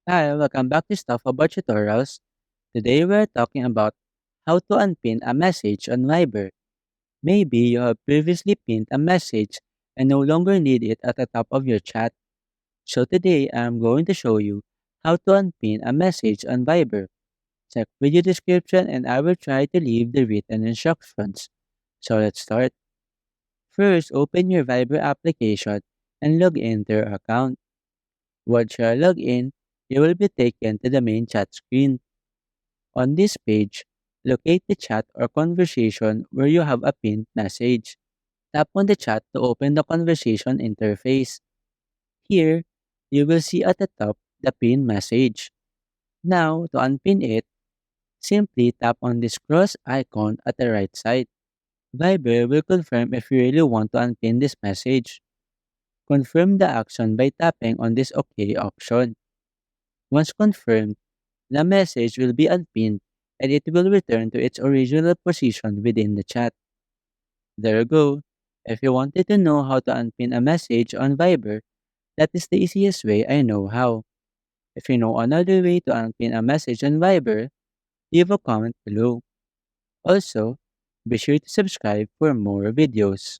Hi, welcome back to Stuff About Tutorials. Today we're talking about how to unpin a message on Viber. Maybe you have previously pinned a message and no longer need it at the top of your chat. So today I'm going to show you how to unpin a message on Viber. Check video description and I will try to leave the written instructions. So let's start. First, open your Viber application and log into your account. Once you are logged in, you will be taken to the main chat screen. On this page, locate the chat or conversation where you have a pinned message. Tap on the chat to open the conversation interface. Here, you will see at the top the pinned message. Now, to unpin it, simply tap on this cross icon at the right side. Viber will confirm if you really want to unpin this message. Confirm the action by tapping on this OK option. Once confirmed, the message will be unpinned and it will return to its original position within the chat. There you go. If you wanted to know how to unpin a message on Viber, that is the easiest way I know how. If you know another way to unpin a message on Viber, leave a comment below. Also, be sure to subscribe for more videos.